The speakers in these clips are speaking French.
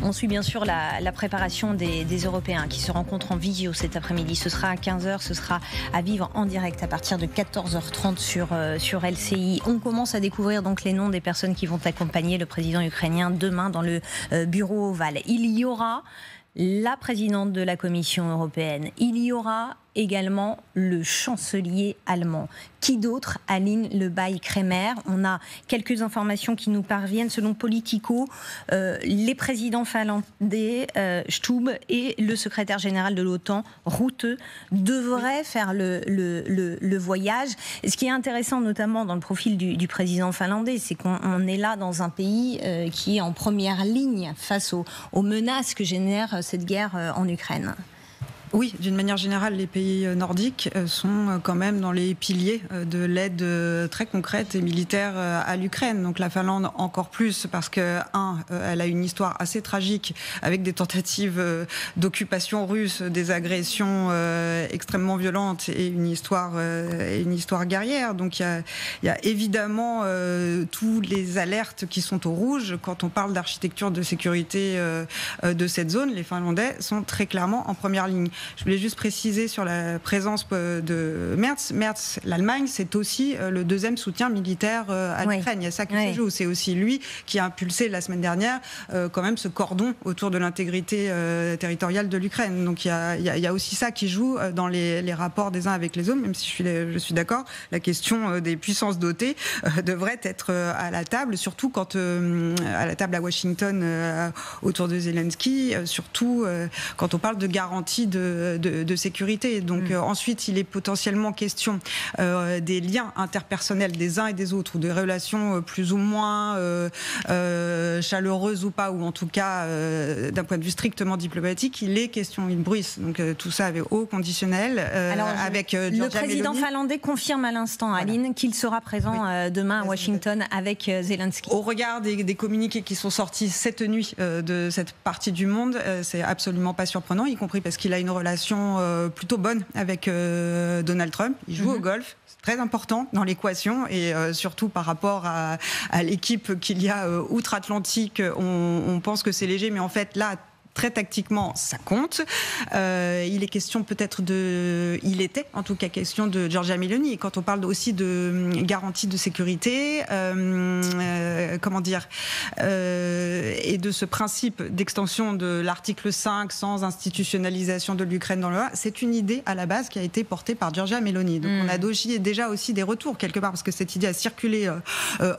On suit bien sûr la préparation des Européens qui se rencontrent en visio cet après-midi. Ce sera à 15h, ce sera à vivre en direct à partir de 14h30 sur LCI. On commence à découvrir donc les noms des personnes qui vont accompagner le président ukrainien demain dans le bureau ovale. Il y aura la présidente de la Commission européenne. Il y aura également le chancelier allemand. Qui d'autre? Aline Lebay-Kremer. On a quelques informations qui nous parviennent. Selon Politico, les présidents finlandais, Stubb, et le secrétaire général de l'OTAN, Rutte, devraient faire le voyage. Ce qui est intéressant, notamment dans le profil du président finlandais, c'est qu'on est là dans un pays qui est en première ligne face aux menaces que génère cette guerre en Ukraine. Oui, d'une manière générale, les pays nordiques sont quand même dans les piliers de l'aide très concrète et militaire à l'Ukraine. Donc la Finlande encore plus parce que, elle a une histoire assez tragique avec des tentatives d'occupation russe, des agressions extrêmement violentes et une histoire guerrière. Donc il y a évidemment tous les alertes qui sont au rouge. Quand on parle d'architecture de sécurité de cette zone, les Finlandais sont très clairement en première ligne. Je voulais juste préciser sur la présence de Merz. Merz, l'Allemagne, c'est aussi le deuxième soutien militaire à l'Ukraine. Il y a ça qui se joue. C'est aussi lui qui a impulsé la semaine dernière quand même ce cordon autour de l'intégrité territoriale de l'Ukraine. Donc il y a aussi ça qui joue dans les rapports des uns avec les autres, même si je suis d'accord, la question des puissances dotées devrait être à la table, surtout quand à la table à Washington autour de Zelensky, surtout quand on parle de garantie de sécurité. Donc ensuite, il est potentiellement question des liens interpersonnels des uns et des autres, ou des relations plus ou moins chaleureuses ou pas, ou en tout cas d'un point de vue strictement diplomatique, il est question, il bruisse. Donc tout ça avec haut conditionnel. Avec le président finlandais confirme à l'instant, Aline, qu'il sera présent demain à Washington avec Zelensky. Au regard des communiqués qui sont sortis cette nuit de cette partie du monde, c'est absolument pas surprenant, y compris parce qu'il a une relation plutôt bonne avec Donald Trump. Il joue au golf. C'est très important dans l'équation et surtout par rapport à l'équipe qu'il y a outre-Atlantique. On pense que c'est léger, mais en fait là, très tactiquement, ça compte. Il est question peut-être il était en tout cas question de Giorgia Meloni. Et quand on parle aussi de garantie de sécurité, et de ce principe d'extension de l'article 5 sans institutionnalisation de l'Ukraine dans le loi, c'est une idée à la base qui a été portée par Giorgia Meloni. Donc on a déjà aussi des retours quelque part parce que cette idée a circulé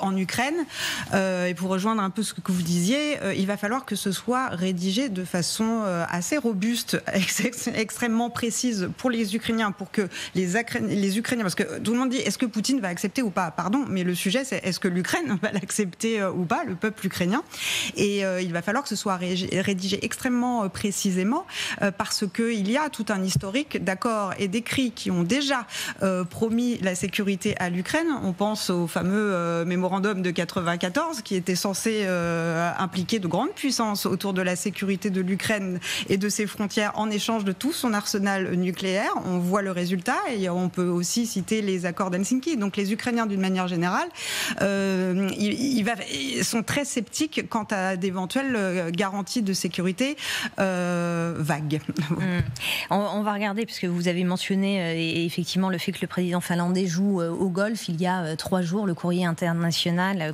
en Ukraine. Et pour rejoindre un peu ce que vous disiez, il va falloir que ce soit rédigé de façon assez robuste, extrêmement précise pour les Ukrainiens, pour que les Ukrainiens, parce que tout le monde dit est-ce que Poutine va accepter ou pas? Pardon, mais le sujet c'est est-ce que l'Ukraine va l'accepter ou pas, le peuple ukrainien? Et il va falloir que ce soit rédigé extrêmement précisément parce qu'il y a tout un historique d'accords et d'écrits qui ont déjà promis la sécurité à l'Ukraine. On pense au fameux mémorandum de 94 qui était censé impliquer de grandes puissances autour de la sécurité de l'Ukraine et de ses frontières en échange de tout son arsenal nucléaire. On voit le résultat et on peut aussi citer les accords d'Helsinki. Donc les Ukrainiens, d'une manière générale, sont très sceptiques quant à d'éventuelles garanties de sécurité vagues. On va regarder, puisque vous avez mentionné effectivement le fait que le président finlandais joue au golf. Il y a 3 jours, le Courrier international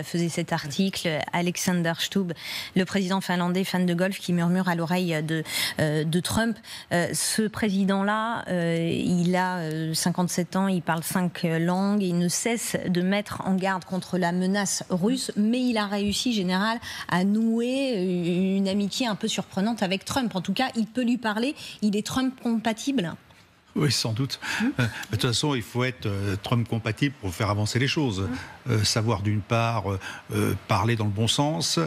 faisait cet article. Alexander Stubb, le président finlandais fan de golf, qui murmure à l'oreille de Trump. Ce président-là, il a 57 ans, il parle 5 langues, il ne cesse de mettre en garde contre la menace russe, mais il a réussi, général, à nouer une amitié un peu surprenante avec Trump. En tout cas, il peut lui parler, il est Trump compatible. Oui, sans doute. De toute façon, il faut être Trump compatible pour faire avancer les choses. Savoir d'une part parler dans le bon sens,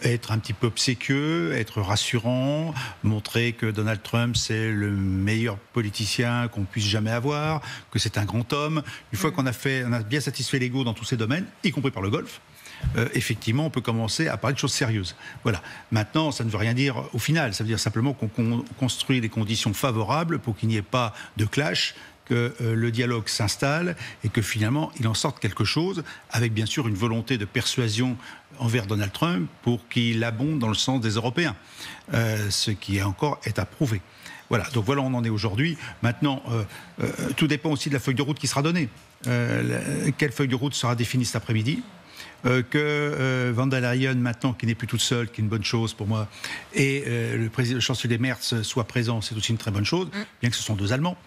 être un petit peu obséquieux, être rassurant, montrer que Donald Trump c'est le meilleur politicien qu'on puisse jamais avoir, que c'est un grand homme. Une fois qu'on a bien satisfait l'ego dans tous ces domaines, y compris par le golf, effectivement, on peut commencer à parler de choses sérieuses. Voilà. Maintenant, ça ne veut rien dire au final. Ça veut dire simplement qu'on construit des conditions favorables pour qu'il n'y ait pas de clash, que le dialogue s'installe et que finalement il en sorte quelque chose, avec bien sûr une volonté de persuasion envers Donald Trump pour qu'il abonde dans le sens des Européens, ce qui encore est à prouver. Voilà, donc voilà où on en est aujourd'hui. Maintenant, tout dépend aussi de la feuille de route qui sera donnée. Quelle feuille de route sera définie cet après-midi ? Que Van der Leyen, maintenant, qui n'est plus toute seule, qui est une bonne chose pour moi, et le chancelier Merz soit présent, c'est aussi une très bonne chose, bien que ce sont deux Allemands,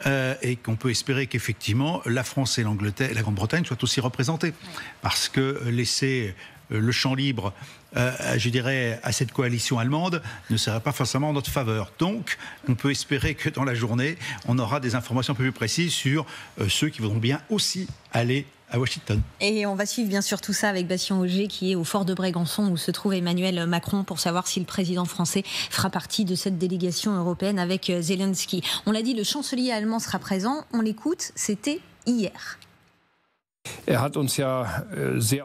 et qu'on peut espérer qu'effectivement la France et l'Angleterre et la Grande-Bretagne soient aussi représentées. Parce que laisser le champ libre, je dirais, à cette coalition allemande ne serait pas forcément en notre faveur. Donc, on peut espérer que dans la journée, on aura des informations un peu plus précises sur ceux qui voudront bien aussi aller à Washington. Et on va suivre bien sûr tout ça avec Bastien Auger qui est au fort de Brégançon où se trouve Emmanuel Macron pour savoir si le président français fera partie de cette délégation européenne avec Zelensky. On l'a dit, le chancelier allemand sera présent. On l'écoute, c'était hier.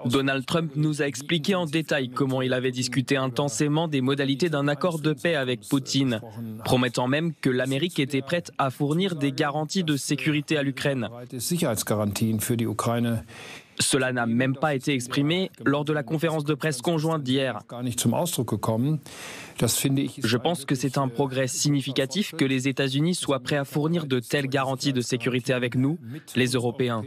Donald Trump nous a expliqué en détail comment il avait discuté intensément des modalités d'un accord de paix avec Poutine, promettant même que l'Amérique était prête à fournir des garanties de sécurité à l'Ukraine. Cela n'a même pas été exprimé lors de la conférence de presse conjointe d'hier. Je pense que c'est un progrès significatif que les États-Unis soient prêts à fournir de telles garanties de sécurité avec nous, les Européens.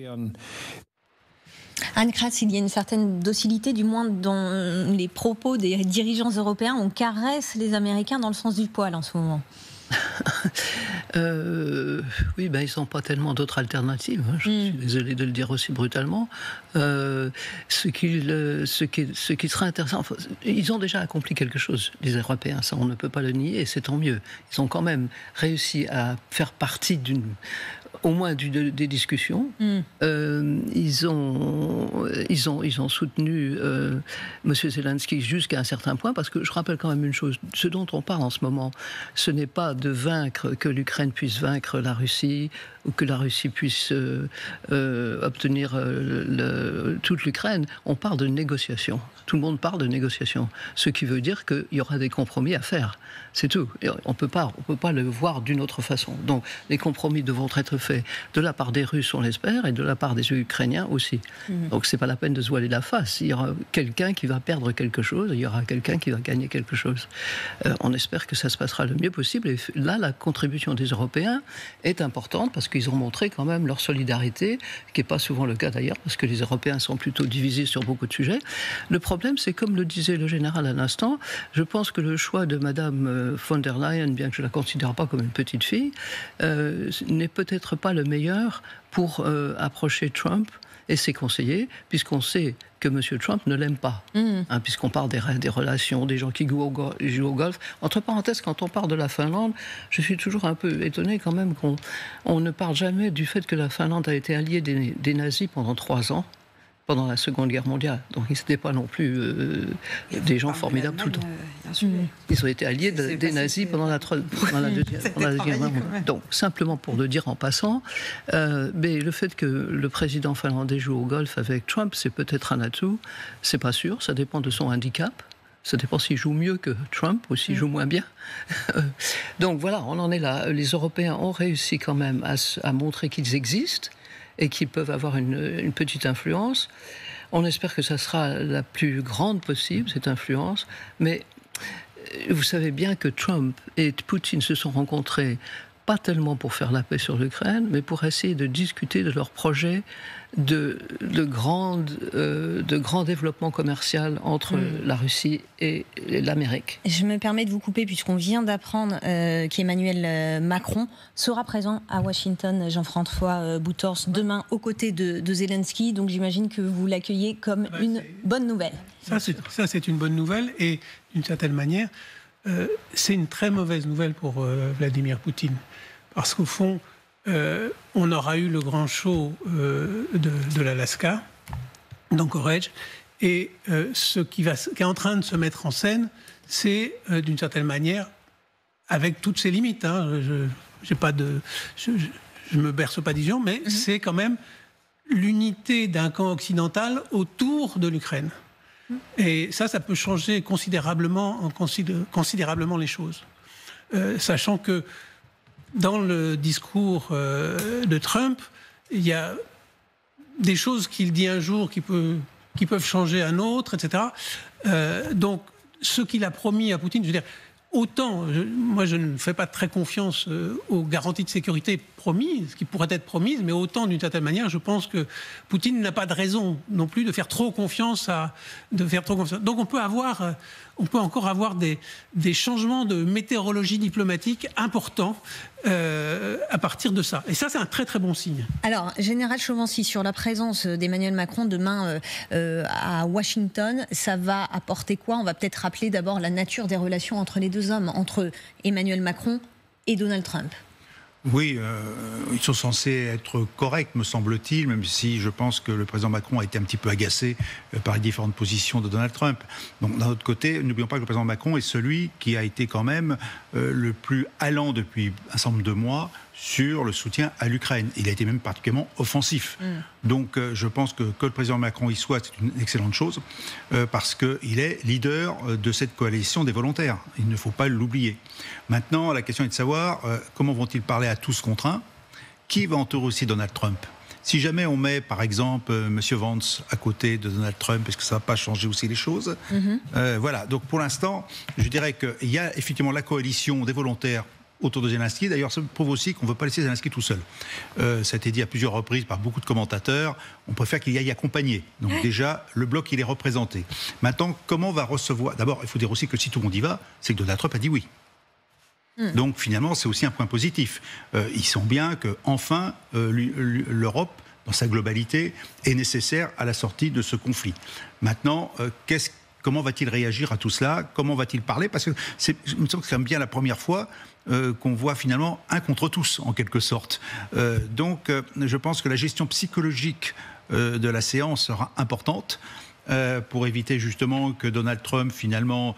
Anne Kratz, il y a une certaine docilité, du moins dans les propos des dirigeants européens. On caresse les Américains dans le sens du poil en ce moment. Oui, ils n'ont pas tellement d'autres alternatives. Je suis désolé de le dire aussi brutalement. Ce qui sera intéressant, ils ont déjà accompli quelque chose, les Européens, ça on ne peut pas le nier, et c'est tant mieux. Ils ont quand même réussi à faire partie au moins des discussions. Ils ont soutenu M. Zelensky jusqu'à un certain point, parce que je rappelle quand même une chose, ce dont on parle en ce moment, ce n'est pas de vaincre, que l'Ukraine puisse vaincre la Russie, ou que la Russie puisse obtenir toute l'Ukraine. On parle de négociation. Tout le monde parle de négociation. Ce qui veut dire qu'il y aura des compromis à faire. C'est tout. Et on peut pas le voir d'une autre façon. Donc les compromis devront être faits de la part des Russes, on l'espère, et de la part des Ukrainiens aussi. Donc c'est pas la peine de se voiler la face. Il y aura quelqu'un qui va perdre quelque chose, il y aura quelqu'un qui va gagner quelque chose. On espère que ça se passera le mieux possible. Et là, la contribution des Européens est importante parce qu'ils ont montré quand même leur solidarité, qui n'est pas souvent le cas d'ailleurs, parce que les Européens sont plutôt divisés sur beaucoup de sujets. Le problème, c'est comme le disait le général à l'instant, je pense que le choix de Madame von der Leyen, bien que je ne la considère pas comme une petite fille, n'est peut-être pas le meilleur pour approcher Trump et ses conseillers, puisqu'on sait que M. Trump ne l'aime pas, puisqu'on parle des relations, des gens qui jouent au golf. Entre parenthèses, quand on parle de la Finlande, je suis toujours un peu étonné quand même qu'on ne parle jamais du fait que la Finlande a été alliée des nazis pendant 3 ans, pendant la Seconde Guerre mondiale. Donc ils n'étaient pas non plus des gens formidables tout le temps. Ils ont été alliés des nazis pendant la Deuxième Guerre mondiale. Donc simplement pour le dire en passant, mais le fait que le président finlandais joue au golf avec Trump, c'est peut-être un atout, c'est pas sûr, ça dépend de son handicap. Ça dépend s'il joue mieux que Trump ou s'il joue moins bien. Donc voilà, on en est là. Les Européens ont réussi quand même à montrer qu'ils existent et qu'ils peuvent avoir une petite influence. On espère que ça sera la plus grande possible, cette influence. Mais vous savez bien que Trump et Poutine se sont rencontrés pas tellement pour faire la paix sur l'Ukraine, mais pour essayer de discuter de leur projet de grand développement commercial entre la Russie et l'Amérique. Je me permets de vous couper puisqu'on vient d'apprendre qu'Emmanuel Macron sera présent à Washington, Jean-François Boutors, demain aux côtés de Zelensky. Donc j'imagine que vous l'accueillez comme une bonne nouvelle. Ça, c'est une bonne nouvelle et d'une certaine manière, c'est une très mauvaise nouvelle pour Vladimir Poutine. Parce qu'au fond, on aura eu le grand show de l'Alaska, d'Anchorage, et ce qui est en train de se mettre en scène, c'est d'une certaine manière, avec toutes ses limites, je me berce pas d'illusions, mais c'est quand même l'unité d'un camp occidental autour de l'Ukraine. Et ça peut changer considérablement les choses. Sachant que dans le discours de Trump, il y a des choses qu'il dit un jour qui peuvent changer un autre, etc. Donc, ce qu'il a promis à Poutine, je veux dire, autant, moi je ne fais pas très confiance aux garanties de sécurité promises, qui pourraient être promises, mais autant d'une certaine manière, je pense que Poutine n'a pas de raison non plus de faire trop confiance Donc on peut encore avoir des changements de météorologie diplomatique importants à partir de ça. Et ça, c'est un très très bon signe. Alors, Général Chauvency, sur la présence d'Emmanuel Macron demain à Washington, ça va apporter quoi? On va peut-être rappeler d'abord la nature des relations entre les deux hommes, entre Emmanuel Macron et Donald Trump. Oui, ils sont censés être corrects, me semble-t-il, même si je pense que le président Macron a été un petit peu agacé par les différentes positions de Donald Trump. Donc, d'un autre côté, n'oublions pas que le président Macron est celui qui a été quand même le plus allant depuis un certain nombre de mois sur le soutien à l'Ukraine. Il a été même particulièrement offensif. Donc je pense que le président Macron y soit, c'est une excellente chose, parce qu'il est leader de cette coalition des volontaires. Il ne faut pas l'oublier. Maintenant, la question est de savoir comment vont-ils parler à tous contre un? Qui va entourer aussi Donald Trump? Si jamais on met, par exemple, M. Vance à côté de Donald Trump, est-ce que ça ne va pas changer aussi les choses? Voilà. Donc pour l'instant, je dirais qu'il y a effectivement la coalition des volontaires autour de Zelensky. D'ailleurs, ça prouve aussi qu'on ne veut pas laisser Zelensky tout seul. Ça a été dit à plusieurs reprises par beaucoup de commentateurs. On préfère qu'il y aille accompagné. Donc déjà, le bloc, il est représenté. Maintenant, comment on va recevoir... D'abord, il faut dire aussi que si tout le monde y va, c'est que Donald Trump a dit oui. Donc finalement, c'est aussi un point positif. Ils sentent bien qu'enfin, l'Europe, dans sa globalité, est nécessaire à la sortie de ce conflit. Maintenant, comment va-t-il réagir à tout cela? Comment va-t-il parler? Parce que il me semble que c'est bien la première fois qu'on voit finalement un contre tous, en quelque sorte. Donc, je pense que la gestion psychologique de la séance sera importante pour éviter justement que Donald Trump, finalement,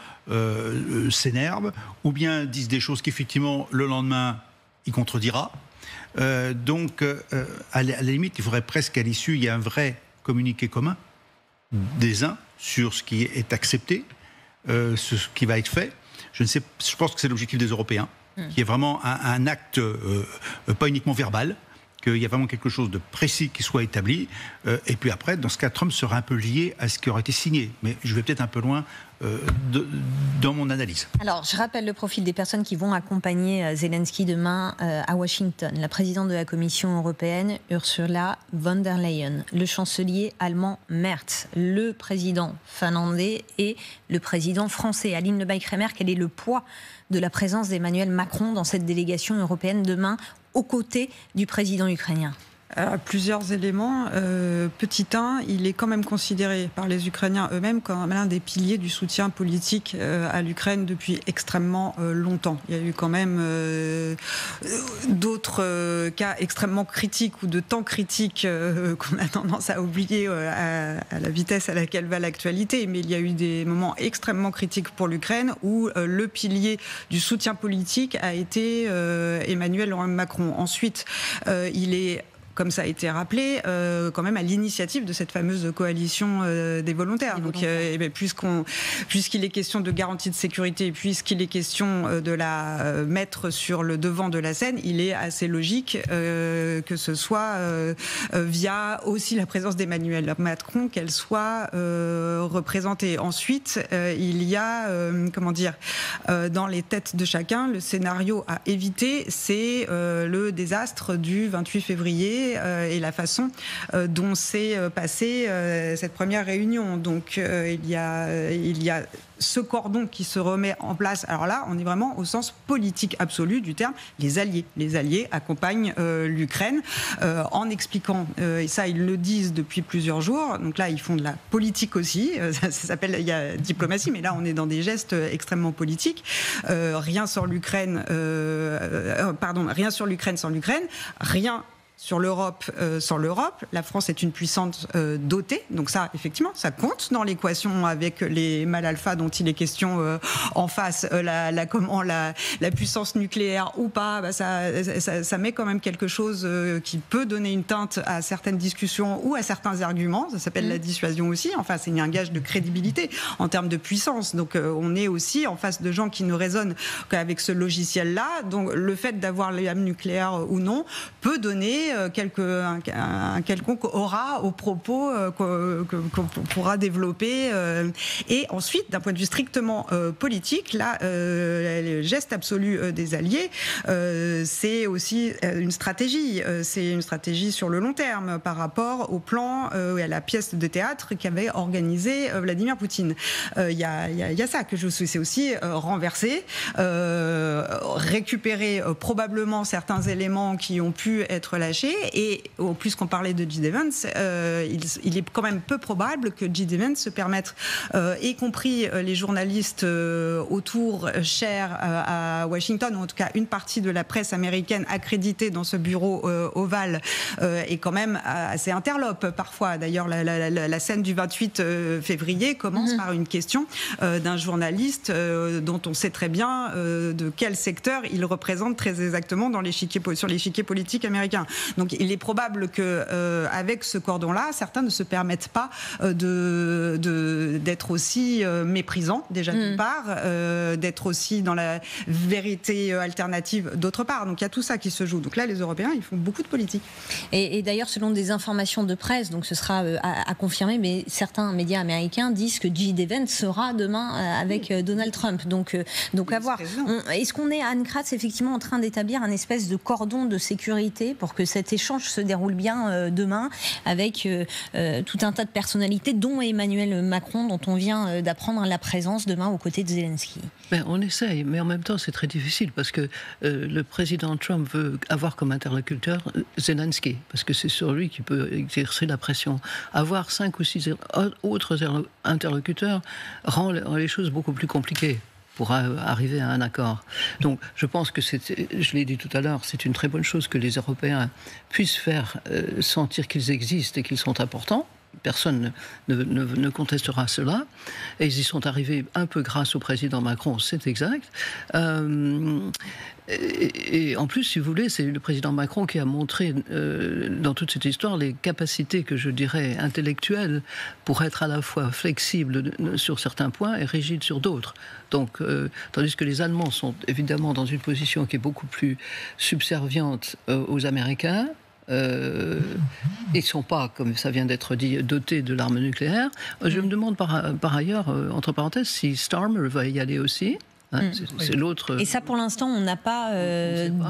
s'énerve, ou bien dise des choses qu'effectivement, le lendemain, il contredira. Donc, à la limite, il faudrait presque qu'à l'issue, il y ait un vrai communiqué commun des uns sur ce qui est accepté, ce qui va être fait. Je pense que c'est l'objectif des Européens, qui est vraiment un acte pas uniquement verbal, qu'il y a vraiment quelque chose de précis qui soit établi. Et puis après, dans ce cas, Trump sera un peu lié à ce qui aurait été signé. Mais je vais peut-être un peu loin dans mon analyse. Alors, je rappelle le profil des personnes qui vont accompagner Zelensky demain à Washington. La présidente de la Commission européenne, Ursula von der Leyen, le chancelier allemand Merz, le président finlandais et le président français, Aline Lebay-Kremer. Quel est le poids de la présence d'Emmanuel Macron dans cette délégation européenne demain, aux côtés du président ukrainien? Plusieurs éléments. Petit 1, il est quand même considéré par les Ukrainiens eux-mêmes comme l'un des piliers du soutien politique à l'Ukraine depuis extrêmement longtemps. Il y a eu quand même d'autres cas extrêmement critiques ou de temps critiques qu'on a tendance à oublier à la vitesse à laquelle va l'actualité. Mais il y a eu des moments extrêmement critiques pour l'Ukraine où le pilier du soutien politique a été Emmanuel Macron. Ensuite, il est, comme ça a été rappelé, quand même à l'initiative de cette fameuse coalition des volontaires. Donc, puisqu'il est question de garantie de sécurité, puisqu'il est question de la mettre sur le devant de la scène, il est assez logique que ce soit via aussi la présence d'Emmanuel Macron qu'elle soit représentée. Ensuite, il y a, dans les têtes de chacun, le scénario à éviter, c'est le désastre du 28 février et la façon dont s'est passée cette première réunion. Donc il y a ce cordon qui se remet en place. Alors là, on est vraiment au sens politique absolu du terme. Les alliés accompagnent l'Ukraine en expliquant, et ça ils le disent depuis plusieurs jours, donc là ils font de la politique aussi, ça s'appelle, il y a diplomatie, mais là on est dans des gestes extrêmement politiques. Rien sur l'Ukraine sans l'Ukraine, rien sur l'Europe sans l'Europe. La France est une puissance dotée, donc ça, effectivement, ça compte dans l'équation avec les mal alpha dont il est question en face. La puissance nucléaire ou pas, ça met quand même quelque chose qui peut donner une teinte à certaines discussions ou à certains arguments. Ça s'appelle la dissuasion aussi. Enfin, c'est un gage de crédibilité en termes de puissance. Donc, on est aussi en face de gens qui ne raisonnent qu'avec ce logiciel-là. Donc, le fait d'avoir les armes nucléaires ou non peut donner un quelconque aura aux propos qu'on pourra développer. Et ensuite, d'un point de vue strictement politique, là, le geste absolu des alliés, c'est aussi une stratégie. C'est une stratégie sur le long terme par rapport au plan et à la pièce de théâtre qu'avait organisé Vladimir Poutine. Il y a ça que je souhaite. C'est aussi renverser, récupérer probablement certains éléments qui ont pu être lâchés. Et puisqu'on parlait de J.D. Vance, il est quand même peu probable que J.D. Vance se permette, y compris les journalistes autour chers à Washington, ou en tout cas une partie de la presse américaine accréditée dans ce bureau ovale, est quand même assez interlope parfois. D'ailleurs, la scène du 28 février commence par une question d'un journaliste dont on sait très bien de quel secteur il représente très exactement sur l'échiquier politique américain. Donc il est probable qu'avec ce cordon-là, certains ne se permettent pas d'être aussi méprisants, déjà d'une part, d'être aussi dans la vérité alternative d'autre part. Donc il y a tout ça qui se joue. Donc là, les Européens, ils font beaucoup de politique. Et d'ailleurs, selon des informations de presse, donc ce sera à confirmer, mais certains médias américains disent que J.D. Vance sera demain avec Donald Trump. Donc à voir. Est-ce qu'on est, Anne Kratz, effectivement en train d'établir un espèce de cordon de sécurité pour que cet échange se déroule bien demain avec tout un tas de personnalités, dont Emmanuel Macron, dont on vient d'apprendre la présence demain aux côtés de Zelensky? On essaye, mais en même temps c'est très difficile parce que le président Trump veut avoir comme interlocuteur Zelensky, parce que c'est sur lui qu'il peut exercer la pression. Avoir 5 ou 6 autres interlocuteurs rend les choses beaucoup plus compliquées pour arriver à un accord. Donc je pense que je l'ai dit tout à l'heure, c'est une très bonne chose que les Européens puissent faire sentir qu'ils existent et qu'ils sont importants. Personne ne contestera cela. Et ils y sont arrivés un peu grâce au président Macron, c'est exact. Et en plus, si vous voulez, c'est le président Macron qui a montré dans toute cette histoire les capacités que je dirais intellectuelles pour être à la fois flexible sur certains points et rigide sur d'autres. Donc, tandis que les Allemands sont évidemment dans une position qui est beaucoup plus subserviente aux Américains. Ils ne sont pas, comme ça vient d'être dit, dotés de l'arme nucléaire. Je me demande par ailleurs, entre parenthèses, si Starmer va y aller aussi. C'est l'autre. Et ça, pour l'instant, on n'a pas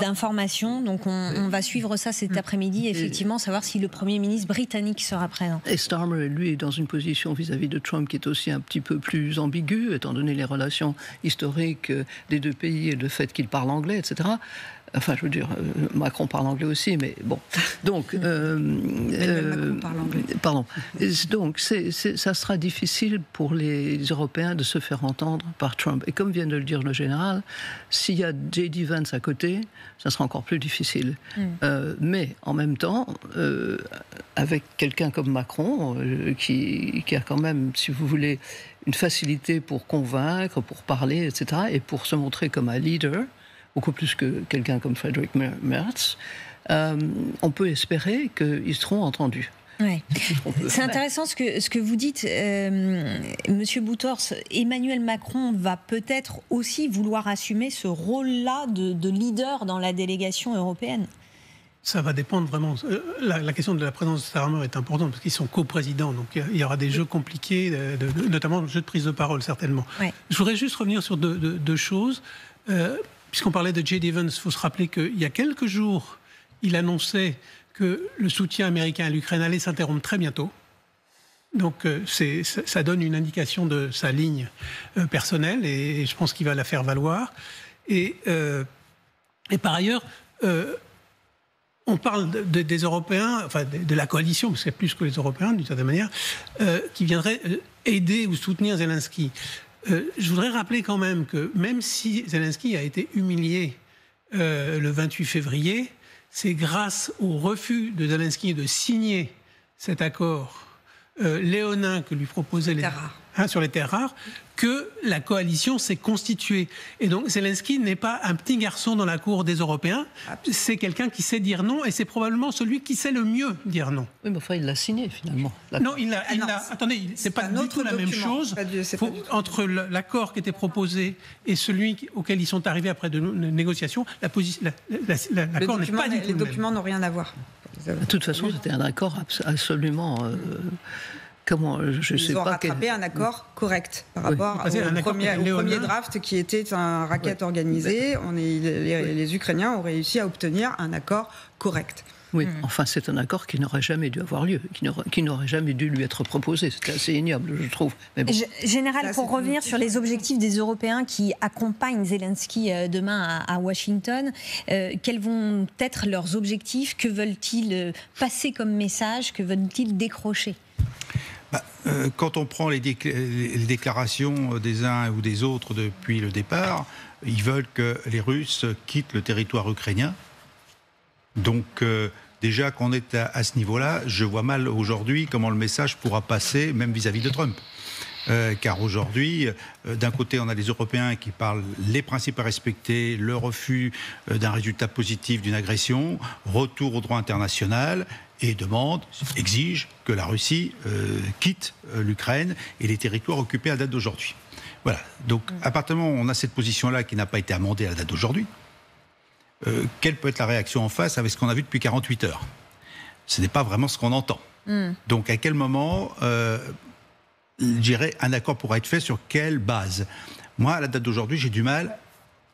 d'informations, donc on va suivre ça cet après-midi, effectivement, savoir si le Premier ministre britannique sera présent. Et Starmer, lui, est dans une position vis-à-vis de Trump qui est aussi un petit peu plus ambiguë, étant donné les relations historiques des deux pays et le fait qu'il parle anglais, etc. Enfin, je veux dire, Macron parle anglais aussi, mais bon. Donc, Macron parle anglais. Pardon. Donc, ça sera difficile pour les Européens de se faire entendre par Trump. Et comme vient de le dire le général, s'il y a J.D. Vance à côté, ça sera encore plus difficile. Mais en même temps, avec quelqu'un comme Macron, qui a quand même, si vous voulez, une facilité pour convaincre, pour parler, etc., et pour se montrer comme un leader, beaucoup plus que quelqu'un comme Friedrich Merz, on peut espérer qu'ils seront entendus. Ouais. C'est intéressant ce que vous dites, Monsieur Boutors. Emmanuel Macron va peut-être aussi vouloir assumer ce rôle-là de leader dans la délégation européenne. Ça va dépendre vraiment. La question de la présence de Starmer est importante parce qu'ils sont coprésidents, donc il y aura des jeux compliqués, notamment le jeu de prise de parole certainement. Ouais. Je voudrais juste revenir sur deux choses. Puisqu'on parlait de J.D. Vance, il faut se rappeler qu'il y a quelques jours, il annonçait que le soutien américain à l'Ukraine allait s'interrompre très bientôt. Donc ça donne une indication de sa ligne personnelle et je pense qu'il va la faire valoir. Et par ailleurs, on parle des Européens, enfin de la coalition, parce que c'est plus que les Européens d'une certaine manière, qui viendraient aider ou soutenir Zelensky. Je voudrais rappeler quand même que même si Zelensky a été humilié le 28 février, c'est grâce au refus de Zelensky de signer cet accord léonin que lui proposait sur les terres rares, que la coalition s'est constituée. Et donc Zelensky n'est pas un petit garçon dans la cour des Européens, c'est quelqu'un qui sait dire non, et c'est probablement celui qui sait le mieux dire non. Oui, mais enfin, il l'a signé finalement. Non, attendez, c'est pas du tout la même chose. Entre l'accord qui était proposé et celui auquel ils sont arrivés après de négociations, l'accord n'est pas du tout le même. Les documents n'ont rien à voir. De toute façon, c'était un accord absolument... Ils ont rattrapé un accord correct par rapport au premier draft qui était un racket organisé. Les Ukrainiens ont réussi à obtenir un accord correct. Oui, enfin c'est un accord qui n'aurait jamais dû avoir lieu, qui n'aurait jamais dû lui être proposé. C'était assez ignoble, je trouve. Mais bon. Général, pour revenir sur les objectifs des Européens qui accompagnent Zelensky demain à Washington, quels vont être leurs objectifs? Que veulent-ils passer comme message? Que veulent-ils décrocher? Quand on prend les déclarations des uns ou des autres depuis le départ, ils veulent que les Russes quittent le territoire ukrainien. Donc déjà qu'on est à ce niveau-là, je vois mal aujourd'hui comment le message pourra passer, même vis-à-vis de Trump. Car aujourd'hui, d'un côté, on a les Européens qui parlent les principes à respecter, le refus d'un résultat positif d'une agression, retour au droit international, et exige que la Russie quitte l'Ukraine et les territoires occupés à la date d'aujourd'hui. Voilà. Donc, à partir du moment où on a cette position-là qui n'a pas été amendée à la date d'aujourd'hui, quelle peut être la réaction en face avec ce qu'on a vu depuis 48 heures? Ce n'est pas vraiment ce qu'on entend. Donc, à quel moment, je dirais, un accord pourra être fait sur quelle base? Moi, à la date d'aujourd'hui, j'ai du mal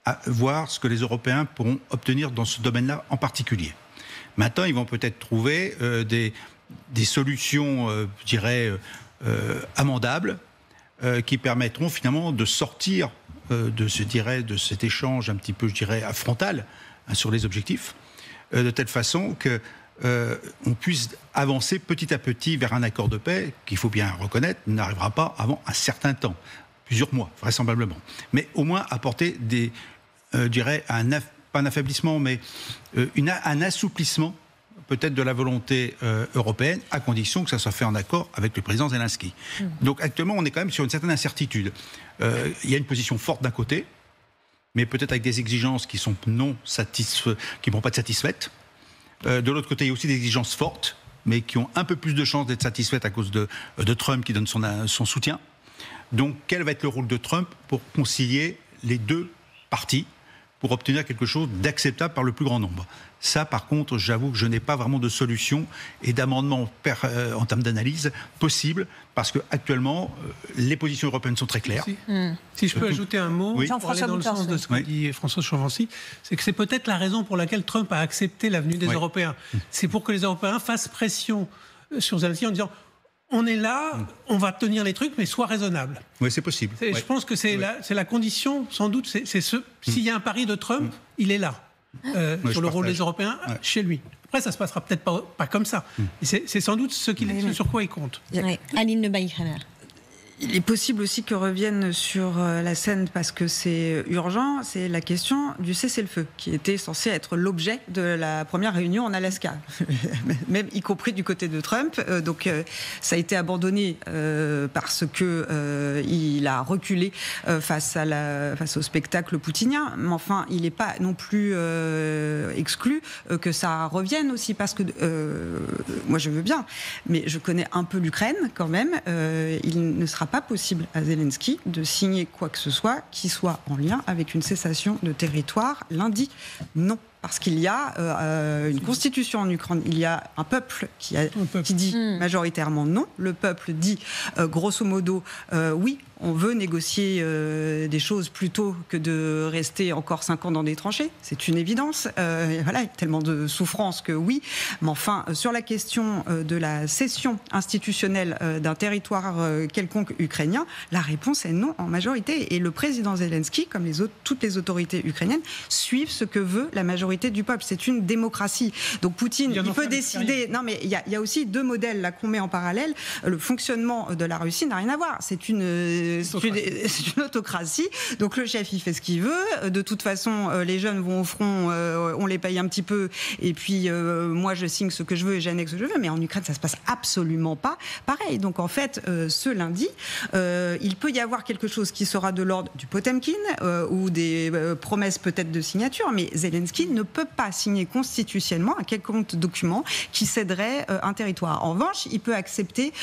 à voir ce que les Européens pourront obtenir dans ce domaine-là en particulier. Maintenant, ils vont peut-être trouver des solutions, je dirais, amendables, qui permettront finalement de sortir de cet échange un petit peu, je dirais, frontal sur les objectifs, de telle façon qu'on puisse avancer petit à petit vers un accord de paix qu'il faut bien reconnaître n'arrivera pas avant un certain temps, plusieurs mois vraisemblablement, mais au moins apporter je dirais, pas un affaiblissement, mais un assouplissement peut-être de la volonté européenne, à condition que ça soit fait en accord avec le président Zelensky. Donc actuellement, on est quand même sur une certaine incertitude. Il y a une position forte d'un côté, mais peut-être avec des exigences qui ne vont pas être satisfaites. De l'autre côté, il y a aussi des exigences fortes, mais qui ont un peu plus de chances d'être satisfaites à cause de Trump qui donne son soutien. Donc quel va être le rôle de Trump pour concilier les deux parties, pour obtenir quelque chose d'acceptable par le plus grand nombre? Ça, par contre, j'avoue que je n'ai pas vraiment de solution et d'amendement en termes d'analyse possible, parce qu'actuellement, les positions européennes sont très claires. Si je peux ajouter un mot, pour aller dans le sens de ce que dit François Chovancy, c'est que c'est peut-être la raison pour laquelle Trump a accepté l'avenue des Européens. C'est pour que les Européens fassent pression sur Zelensky en disant: on est là, on va tenir les trucs, mais sois raisonnable. Oui, c'est possible. Je pense que c'est la condition, sans doute, s'il y a un pari de Trump, il est là, sur le rôle des Européens, chez lui. Après, ça ne se passera peut-être pas comme ça. C'est sans doute ce sur quoi il compte. Aline Le Bailly-Kramer. Il est possible aussi que revienne sur la scène, parce que c'est urgent, c'est la question du cessez-le-feu, qui était censé être l'objet de la première réunion en Alaska, même y compris du côté de Trump. Donc ça a été abandonné parce que il a reculé face au spectacle poutinien. Mais enfin, il n'est pas non plus exclu que ça revienne aussi, parce que moi je veux bien, mais je connais un peu l'Ukraine quand même. Il ne sera pas possible à Zelensky de signer quoi que ce soit qui soit en lien avec une cessation de territoire lundi. Non. Parce qu'il y a une constitution en Ukraine, il y a un peuple qui dit majoritairement non. Le peuple dit grosso modo oui, on veut négocier des choses plutôt que de rester encore 5 ans dans des tranchées. C'est une évidence. Voilà, il y a tellement de souffrance que oui. Mais enfin, sur la question de la cession institutionnelle d'un territoire quelconque ukrainien, la réponse est non en majorité. Et le président Zelensky, comme toutes les autorités ukrainiennes, suivent ce que veut la majorité majorité du peuple. C'est une démocratie. Donc Poutine, il peut décider. Non, mais il y a aussi deux modèles là qu'on met en parallèle. Le fonctionnement de la Russie n'a rien à voir. C'est une autocratie. Donc le chef, il fait ce qu'il veut. De toute façon, les jeunes vont au front, on les paye un petit peu, et puis moi je signe ce que je veux et j'annexe ce que je veux. Mais en Ukraine, ça se passe absolument pas pareil. Donc en fait, ce lundi, il peut y avoir quelque chose qui sera de l'ordre du Potemkin ou des promesses peut-être de signature, mais Zelensky ne peut pas signer constitutionnellement un quelconque document qui céderait un territoire. En revanche, il peut accepter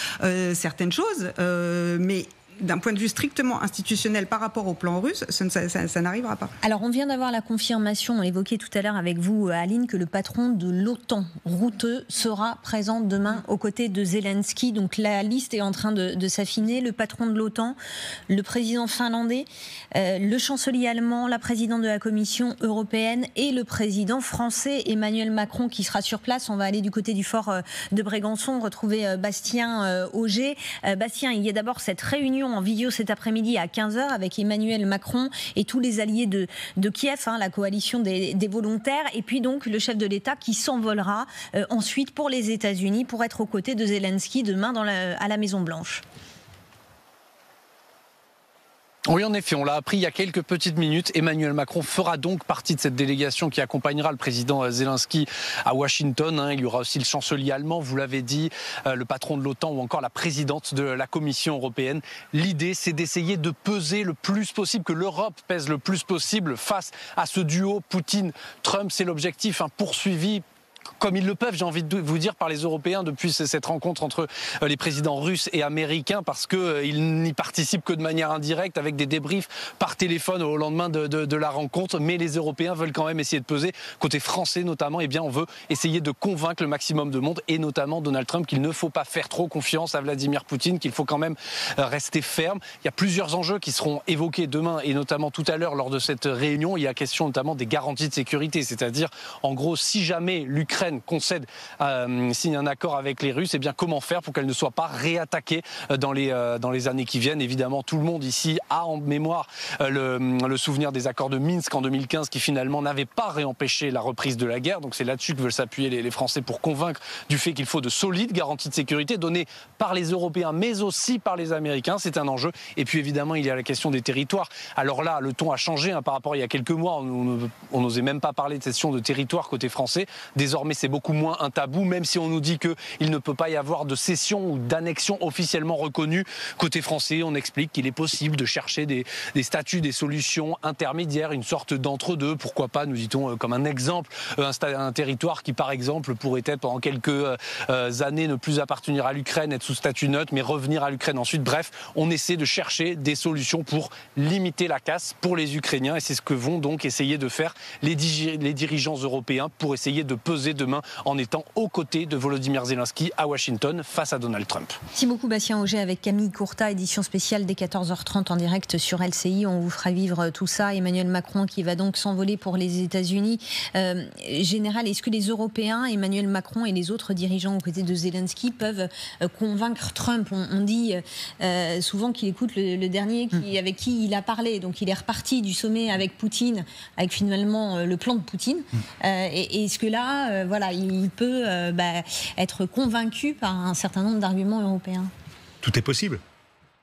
certaines choses, mais d'un point de vue strictement institutionnel par rapport au plan russe, ça n'arrivera pas. Alors, on vient d'avoir la confirmation, on l'évoquait tout à l'heure avec vous, Aline, que le patron de l'OTAN, Rutte, sera présent demain aux côtés de Zelensky. Donc, la liste est en train de s'affiner. Le patron de l'OTAN, le président finlandais, le chancelier allemand, la présidente de la Commission européenne et le président français, Emmanuel Macron, qui sera sur place. On va aller du côté du fort de Brégançon, retrouver Bastien Auger. Bastien, il y a d'abord cette réunion en vidéo cet après-midi à 15h avec Emmanuel Macron et tous les alliés de Kiev, la coalition des volontaires, et puis donc le chef de l'État qui s'envolera ensuite pour les États-Unis pour être aux côtés de Zelensky demain à la Maison-Blanche. Oui, en effet, on l'a appris il y a quelques petites minutes. Emmanuel Macron fera donc partie de cette délégation qui accompagnera le président Zelensky à Washington. Il y aura aussi le chancelier allemand, vous l'avez dit, le patron de l'OTAN ou encore la présidente de la Commission européenne. L'idée, c'est d'essayer de peser le plus possible, que l'Europe pèse le plus possible face à ce duo Poutine-Trump. C'est l'objectif poursuivi comme ils le peuvent, j'ai envie de vous dire, par les Européens depuis cette rencontre entre les présidents russes et américains, parce qu'ils n'y participent que de manière indirecte, avec des débriefs par téléphone au lendemain de la rencontre. Mais les Européens veulent quand même essayer de peser. Côté français notamment, on veut essayer de convaincre le maximum de monde, et notamment Donald Trump, qu'il ne faut pas faire trop confiance à Vladimir Poutine, qu'il faut quand même rester ferme. Il y a plusieurs enjeux qui seront évoqués demain et notamment tout à l'heure lors de cette réunion. Il y a question notamment des garanties de sécurité, c'est-à-dire, en gros, si jamais l'Ukraine concède, signe un accord avec les Russes, comment faire pour qu'elle ne soit pas réattaquée dans les années qui viennent. Évidemment, tout le monde ici a en mémoire le souvenir des accords de Minsk en 2015 qui finalement n'avaient pas réempêché la reprise de la guerre. Donc c'est là-dessus que veulent s'appuyer les Français pour convaincre du fait qu'il faut de solides garanties de sécurité données par les Européens mais aussi par les Américains. C'est un enjeu. Et puis évidemment, il y a la question des territoires. Alors là, le ton a changé par rapport à il y a quelques mois. On n'osait même pas parler de cession de territoire côté français. Désormais, c'est beaucoup moins un tabou, même si on nous dit qu'il ne peut pas y avoir de cession ou d'annexion officiellement reconnue. Côté français, on explique qu'il est possible de chercher des statuts, des solutions intermédiaires, une sorte d'entre-deux. Pourquoi pas, nous dit-on, comme un exemple, un territoire qui, par exemple, pourrait être pendant quelques années ne plus appartenir à l'Ukraine, être sous statut neutre, mais revenir à l'Ukraine ensuite. Bref, on essaie de chercher des solutions pour limiter la casse pour les Ukrainiens, et c'est ce que vont donc essayer de faire les dirigeants européens pour essayer de peser demain en étant aux côtés de Volodymyr Zelensky à Washington face à Donald Trump. Merci beaucoup Bastien Auger avec Camille Courtat, édition spéciale dès 14h30 en direct sur LCI. On vous fera vivre tout ça. Emmanuel Macron qui va donc s'envoler pour les États-Unis. Général, est-ce que les Européens, Emmanuel Macron et les autres dirigeants aux côtés de Zelensky peuvent convaincre Trump? On dit souvent qu'il écoute le dernier avec qui il a parlé. Donc il est reparti du sommet avec Poutine, avec finalement le plan de Poutine. Et est-ce que là, il peut être convaincu par un certain nombre d'arguments européens? Tout est possible.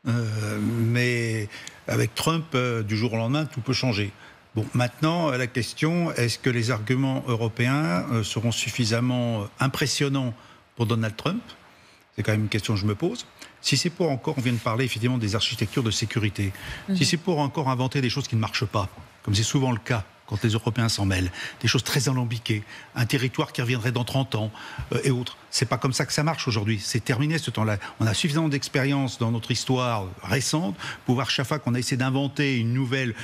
Mais avec Trump, du jour au lendemain, tout peut changer. Bon, maintenant, la question, est-ce que les arguments européens seront suffisamment impressionnants pour Donald Trump? C'est quand même une question que je me pose. Si c'est pour encore, on vient de parler effectivement des architectures de sécurité, si c'est pour encore inventer des choses qui ne marchent pas, comme c'est souvent le cas quand les Européens s'en mêlent, des choses très alambiquées, un territoire qui reviendrait dans 30 ans et autres. C'est pas comme ça que ça marche aujourd'hui. C'est terminé ce temps-là. On a suffisamment d'expérience dans notre histoire récente pour voir chaque fois qu'on a essayé d'inventer une nouvelle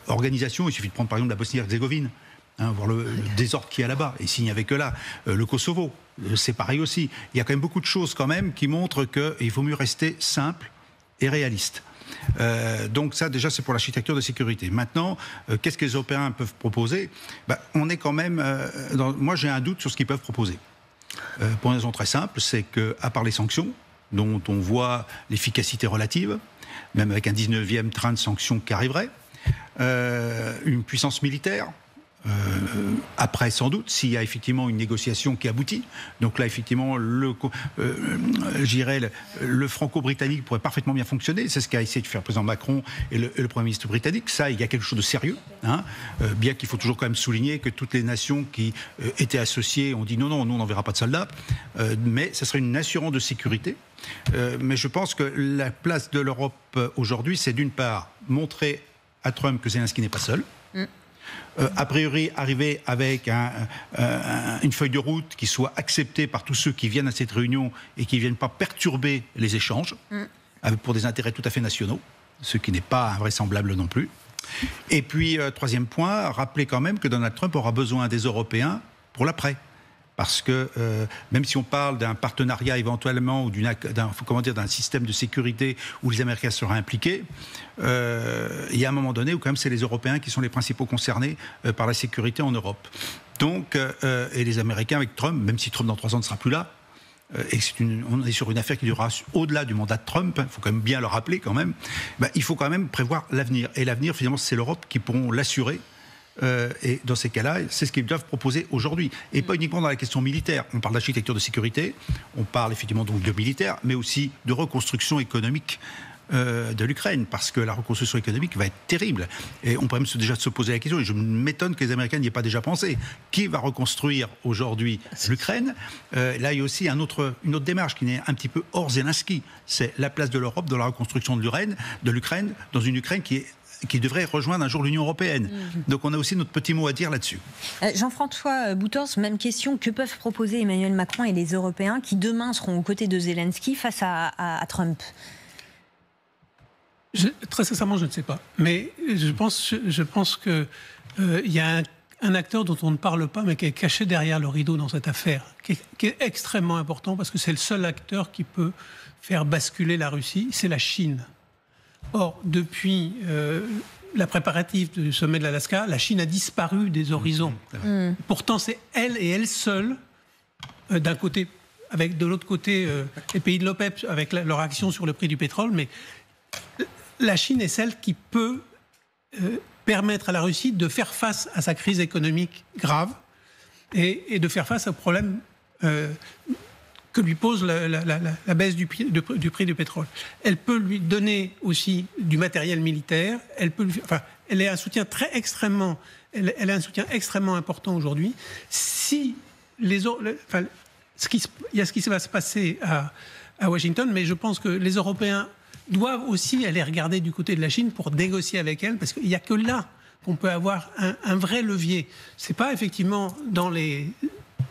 organisation. Il suffit de prendre par exemple la Bosnie-Herzégovine, voir le désordre qu'il y a là-bas. Et s'il n'y avait que là, le Kosovo, c'est pareil aussi. Il y a quand même beaucoup de choses quand même qui montrent qu'il vaut mieux rester simple et réaliste. Donc ça déjà c'est pour l'architecture de sécurité. Maintenant, qu'est-ce que les Européens peuvent proposer? On est quand même moi j'ai un doute sur ce qu'ils peuvent proposer, pour une raison très simple, c'est qu'à part les sanctions dont on voit l'efficacité relative, même avec un 19e train de sanctions qui arriverait, une puissance militaire Après, sans doute, s'il y a effectivement une négociation qui aboutit. Donc là, effectivement, le franco-britannique pourrait parfaitement bien fonctionner. C'est ce qu'a essayé de faire le président Macron et le Premier ministre britannique. Ça, il y a quelque chose de sérieux. Bien qu'il faut toujours quand même souligner que toutes les nations qui étaient associées ont dit non, nous, on n'enverra pas de soldats. Mais ça serait une assurance de sécurité. Mais je pense que la place de l'Europe aujourd'hui, c'est d'une part montrer à Trump que Zelensky n'est pas seul. A priori, arriver avec une feuille de route qui soit acceptée par tous ceux qui viennent à cette réunion et qui ne viennent pas perturber les échanges pour des intérêts tout à fait nationaux, ce qui n'est pas invraisemblable non plus. Et puis, troisième point, rappeler quand même que Donald Trump aura besoin des Européens pour l'après. Parce que même si on parle d'un partenariat éventuellement ou d'un système de sécurité où les Américains seraient impliqués, il y a un moment donné où quand même c'est les Européens qui sont les principaux concernés par la sécurité en Europe. Donc, et les Américains avec Trump, même si Trump dans 3 ans ne sera plus là, et on est sur une affaire qui durera au-delà du mandat de Trump, il faut quand même bien le rappeler quand même, il faut quand même prévoir l'avenir. Et l'avenir, finalement, c'est l'Europe qui pourront l'assurer. Et dans ces cas-là, c'est ce qu'ils doivent proposer aujourd'hui. Et pas uniquement dans la question militaire. On parle d'architecture de sécurité, on parle effectivement donc de militaire, mais aussi de reconstruction économique de l'Ukraine, parce que la reconstruction économique va être terrible. Et on peut même déjà se poser la question, et je m'étonne que les Américains n'y aient pas déjà pensé. Qui va reconstruire aujourd'hui l'Ukraine ? Là, il y a aussi une autre démarche qui n'est un petit peu hors Zelensky. C'est la place de l'Europe dans la reconstruction de l'Ukraine, dans une Ukraine qui devrait rejoindre un jour l'Union européenne. Donc on a aussi notre petit mot à dire là-dessus. Jean-François Boutors, même question. Que peuvent proposer Emmanuel Macron et les Européens qui demain seront aux côtés de Zelensky face à Trump ? Très sincèrement, je ne sais pas. Mais je pense qu'il y a un acteur dont on ne parle pas, mais qui est caché derrière le rideau dans cette affaire, qui est extrêmement important, parce que c'est le seul acteur qui peut faire basculer la Russie, c'est la Chine. Or, depuis la préparative du sommet de l'Alaska, la Chine a disparu des horizons. Pourtant, c'est elle et elle seule, d'un côté, avec de l'autre côté les pays de l'OPEP, avec leur action sur le prix du pétrole, mais la Chine est celle qui peut permettre à la Russie de faire face à sa crise économique grave et de faire face aux problèmes que lui pose la baisse du prix du pétrole. Elle peut lui donner aussi du matériel militaire. Elle est un soutien extrêmement important aujourd'hui. Il y a ce qui va se passer à Washington, mais je pense que les Européens doivent aussi aller regarder du côté de la Chine pour négocier avec elle, parce qu'il n'y a que là qu'on peut avoir un vrai levier. C'est pas effectivement dans les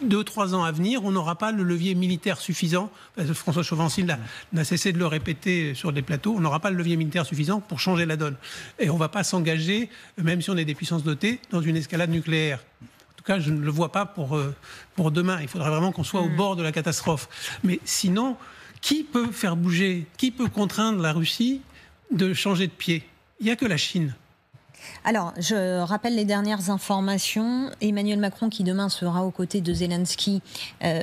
2-3 ans à venir, on n'aura pas le levier militaire suffisant. François Chauvency n'a cessé de le répéter sur des plateaux. On n'aura pas le levier militaire suffisant pour changer la donne. Et on ne va pas s'engager, même si on est des puissances dotées, dans une escalade nucléaire. En tout cas, je ne le vois pas pour demain. Il faudrait vraiment qu'on soit au bord de la catastrophe. Mais sinon, qui peut faire bouger, qui peut contraindre la Russie de changer de pied ? Il n'y a que la Chine. Alors, je rappelle les dernières informations. Emmanuel Macron qui demain sera aux côtés de Zelensky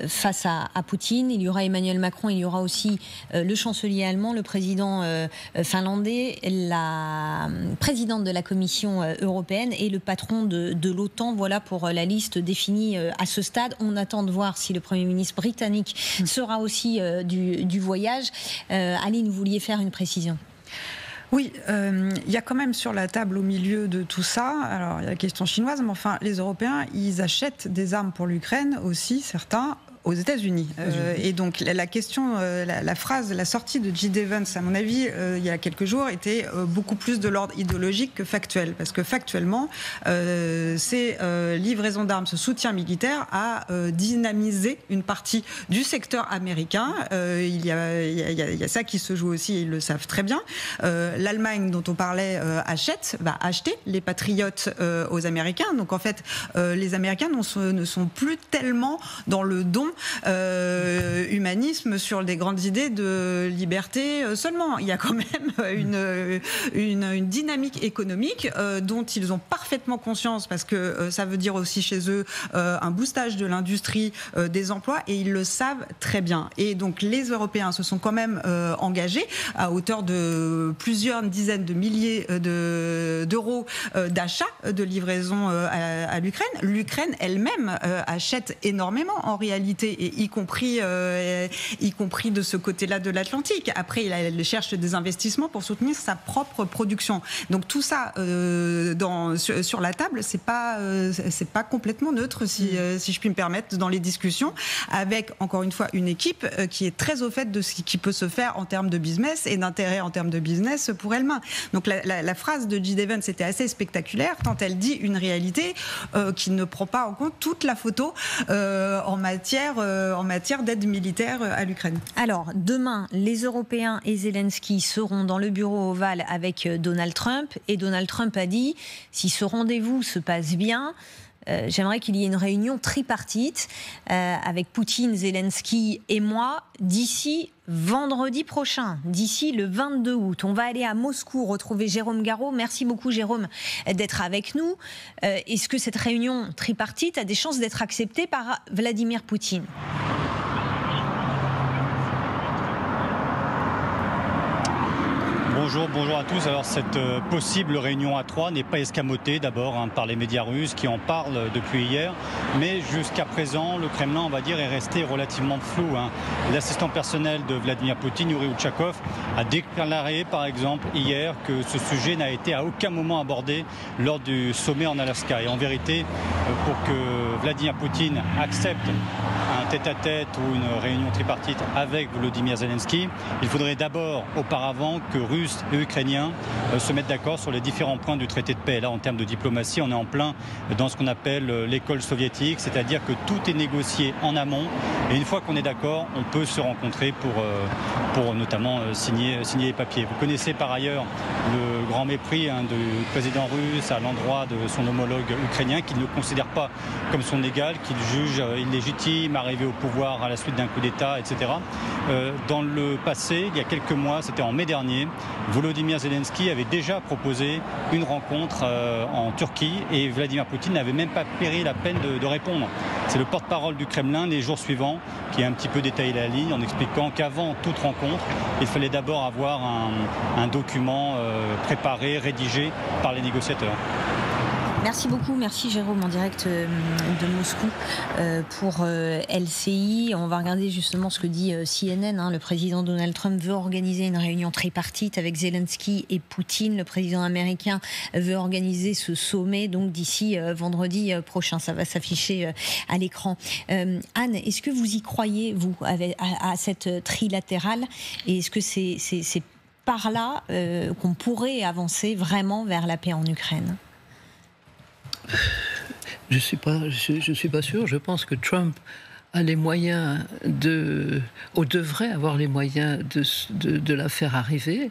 face à Poutine. Il y aura Emmanuel Macron, il y aura aussi le chancelier allemand, le président finlandais, la présidente de la Commission européenne et le patron de l'OTAN. Voilà pour la liste définie à ce stade. On attend de voir si le Premier ministre britannique sera aussi du voyage. Aline, vous vouliez faire une précision ? Oui, il y a quand même sur la table au milieu de tout ça, alors il y a la question chinoise, mais enfin les Européens, ils achètent des armes pour l'Ukraine aussi, certains, aux États-Unis. Et donc la question, la phrase, la sortie de J.D. Vance, à mon avis, il y a quelques jours, était beaucoup plus de l'ordre idéologique que factuel. Parce que factuellement, ces livraisons d'armes, ce soutien militaire a dynamisé une partie du secteur américain. Il y a ça qui se joue aussi, et ils le savent très bien. L'Allemagne, dont on parlait, va acheter les patriotes aux Américains. Donc en fait, les Américains ne sont plus tellement dans le don humanisme sur des grandes idées de liberté seulement. Il y a quand même une dynamique économique dont ils ont parfaitement conscience, parce que ça veut dire aussi chez eux un boostage de l'industrie, des emplois, et ils le savent très bien. Et donc les Européens se sont quand même engagés à hauteur de plusieurs dizaines de milliers d'euros d'achat de livraison à l'Ukraine. L'Ukraine elle-même achète énormément en réalité, et y compris de ce côté-là de l'Atlantique. Après, elle cherche des investissements pour soutenir sa propre production. Donc tout ça sur la table, c'est pas complètement neutre, si je puis me permettre, dans les discussions, avec encore une fois une équipe qui est très au fait de ce qui peut se faire en termes de business et d'intérêt en termes de business pour elle-même. Donc la phrase de Jill Evans était assez spectaculaire quand elle dit une réalité qui ne prend pas en compte toute la photo en matière d'aide militaire à l'Ukraine. Alors, demain, les Européens et Zelensky seront dans le bureau ovale avec Donald Trump. Et Donald Trump a dit, si ce rendez-vous se passe bien, j'aimerais qu'il y ait une réunion tripartite avec Poutine, Zelensky et moi d'ici vendredi prochain, d'ici le 22 août. On va aller à Moscou retrouver Jérôme Garraud. Merci beaucoup, Jérôme, d'être avec nous. Est-ce que cette réunion tripartite a des chances d'être acceptée par Vladimir Poutine ? Bonjour à tous. Alors cette possible réunion à 3 n'est pas escamotée d'abord par les médias russes qui en parlent depuis hier, mais jusqu'à présent le Kremlin, on va dire, est resté relativement flou. L'assistant personnel de Vladimir Poutine, Yuri Ushakov, a déclaré par exemple hier que ce sujet n'a été à aucun moment abordé lors du sommet en Alaska. Et en vérité, pour que Vladimir Poutine accepte un tête-à-tête ou une réunion tripartite avec Volodymyr Zelensky, il faudrait d'abord auparavant que Russes et Ukrainiens se mettent d'accord sur les différents points du traité de paix. Là, en termes de diplomatie, on est en plein dans ce qu'on appelle l'école soviétique, c'est-à-dire que tout est négocié en amont, et une fois qu'on est d'accord, on peut se rencontrer pour notamment signer les papiers. Vous connaissez par ailleurs le grand mépris du président russe à l'endroit de son homologue ukrainien, qu'il ne considère pas comme son égal, qu'il juge illégitime, arrivé au pouvoir à la suite d'un coup d'État, etc. Dans le passé, il y a quelques mois, c'était en mai dernier, Volodymyr Zelensky avait déjà proposé une rencontre en Turquie, et Vladimir Poutine n'avait même pas péri la peine de répondre. C'est le porte-parole du Kremlin les jours suivants qui a un petit peu détaillé la ligne en expliquant qu'avant toute rencontre, il fallait d'abord avoir un document préparé, rédigé par les négociateurs. Merci beaucoup, merci Jérôme en direct de Moscou pour LCI. On va regarder justement ce que dit CNN. Le président Donald Trump veut organiser une réunion tripartite avec Zelensky et Poutine. Le président américain veut organiser ce sommet donc d'ici vendredi prochain. Ça va s'afficher à l'écran. Anne, est-ce que vous y croyez, vous, à cette trilatérale, et est-ce que c'est par là qu'on pourrait avancer vraiment vers la paix en Ukraine ? Je suis pas sûr. Je pense que Trump a les moyens devrait avoir les moyens de la faire arriver.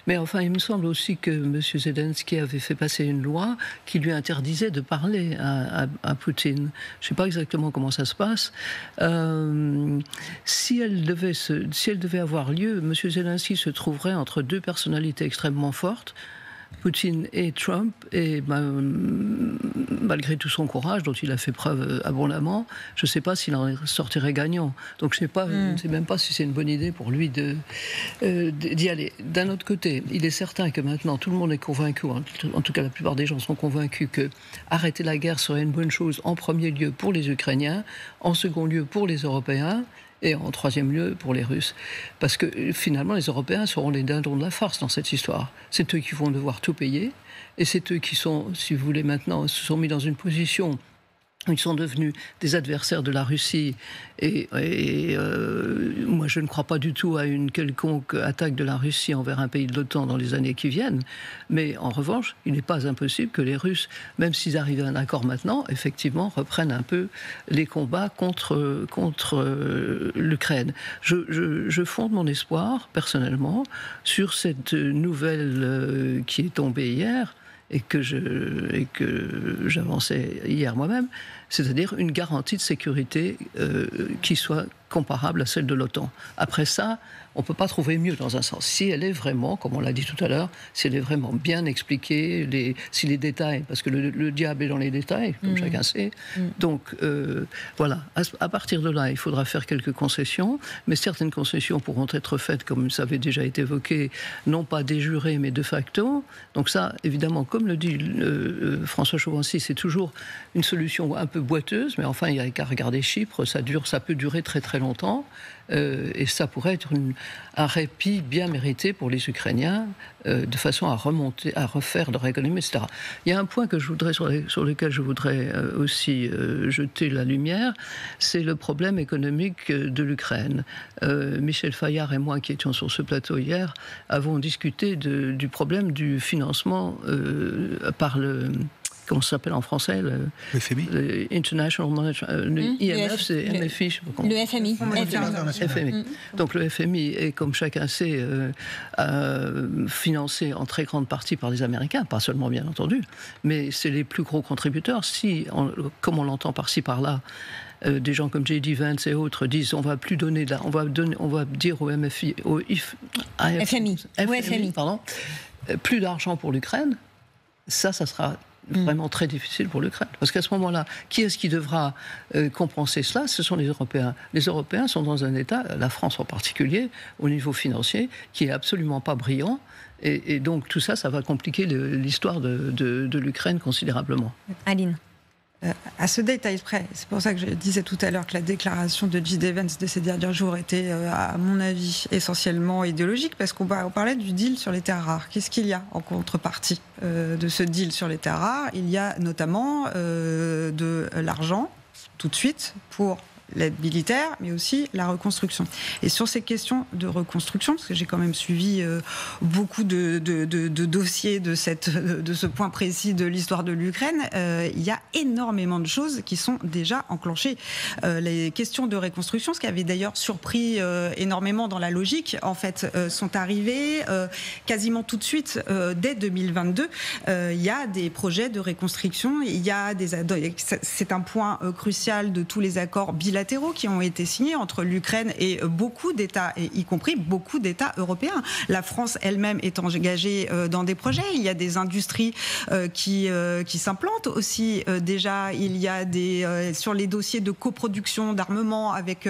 Mais enfin, il me semble aussi que M. Zelensky avait fait passer une loi qui lui interdisait de parler à Poutine. Je ne sais pas exactement comment ça se passe. Si elle devait avoir lieu, M. Zelensky se trouverait entre deux personnalités extrêmement fortes, Poutine et Trump, et malgré tout son courage dont il a fait preuve abondamment, je ne sais pas s'il en sortirait gagnant. Donc je ne sais même pas si c'est une bonne idée pour lui d'y aller. D'un autre côté, il est certain que maintenant tout le monde est convaincu, en tout cas la plupart des gens sont convaincus que arrêter la guerre serait une bonne chose en premier lieu pour les Ukrainiens, en second lieu pour les Européens, et en troisième lieu pour les Russes. Parce que finalement, les Européens seront les dindons de la farce dans cette histoire. C'est eux qui vont devoir tout payer, et c'est eux qui sont, si vous voulez maintenant, se sont mis dans une position Ils sont devenus des adversaires de la Russie et moi je ne crois pas du tout à une quelconque attaque de la Russie envers un pays de l'OTAN dans les années qui viennent, mais en revanche il n'est pas impossible que les Russes, même s'ils arrivent à un accord maintenant, effectivement reprennent un peu les combats contre l'Ukraine. Je fonde mon espoir personnellement sur cette nouvelle qui est tombée hier et que j'avançais hier moi-même, c'est-à-dire une garantie de sécurité qui soit comparable à celle de l'OTAN. Après ça, on ne peut pas trouver mieux dans un sens. Si elle est vraiment, comme on l'a dit tout à l'heure, si elle est vraiment bien expliquée, si les détails, parce que le diable est dans les détails, comme chacun sait. Donc voilà, à partir de là, il faudra faire quelques concessions, mais certaines concessions pourront être faites, comme ça avait déjà été évoqué, non pas de jure, mais de facto. Donc ça, évidemment, comme le dit François Chauvency, c'est toujours une solution un peu boiteuse, mais enfin, il n'y a qu'à regarder Chypre, ça peut durer très très longtemps. Et ça pourrait être un répit bien mérité pour les Ukrainiens, de façon à refaire leur économie, etc. Il y a un point sur lequel je voudrais aussi jeter la lumière, c'est le problème économique de l'Ukraine. Michel Fayard et moi, qui étions sur ce plateau hier, avons discuté du problème du financement par le... Comment ça s'appelle en français? Le FMI. International Monetary... IMF, c'est MFI, je sais pas comment. Le FMI. FMI. Donc le FMI est, comme chacun sait, financé en très grande partie par les Américains, pas seulement bien entendu, mais c'est les plus gros contributeurs. Comme on l'entend par-ci par-là, des gens comme J.D. Vance et autres disent on va plus donner on va dire au MFI, FMI, pardon, plus d'argent pour l'Ukraine. Ça sera vraiment très difficile pour l'Ukraine. Parce qu'à ce moment-là, qui est-ce qui devra compenser cela? Ce sont les Européens. Les Européens sont dans un état, la France en particulier, au niveau financier, qui est absolument pas brillant. Et donc tout ça, ça va compliquer l'histoire de l'Ukraine considérablement. Aline. À ce détail près, c'est pour ça que je disais tout à l'heure que la déclaration de J.D. Vance de ces derniers jours était, à mon avis, essentiellement idéologique, parce qu'on parlait du deal sur les terres rares. Qu'est-ce qu'il y a en contrepartie de ce deal sur les terres rares? Il y a notamment de l'argent, tout de suite, pour l'aide militaire, mais aussi la reconstruction. Et sur ces questions de reconstruction, parce que j'ai quand même suivi beaucoup de dossiers de ce point précis de l'histoire de l'Ukraine, il y a énormément de choses qui sont déjà enclenchées. Les questions de reconstruction, ce qui avait d'ailleurs surpris énormément dans la logique, en fait, sont arrivées quasiment tout de suite dès 2022. Il y a des projets de reconstruction, c'est un point crucial de tous les accords bilatéraux qui ont été signés entre l'Ukraine et beaucoup d'États, y compris beaucoup d'États européens. La France elle-même est engagée dans des projets. Il y a des industries qui s'implantent aussi. Déjà, il y a sur les dossiers de coproduction d'armement, avec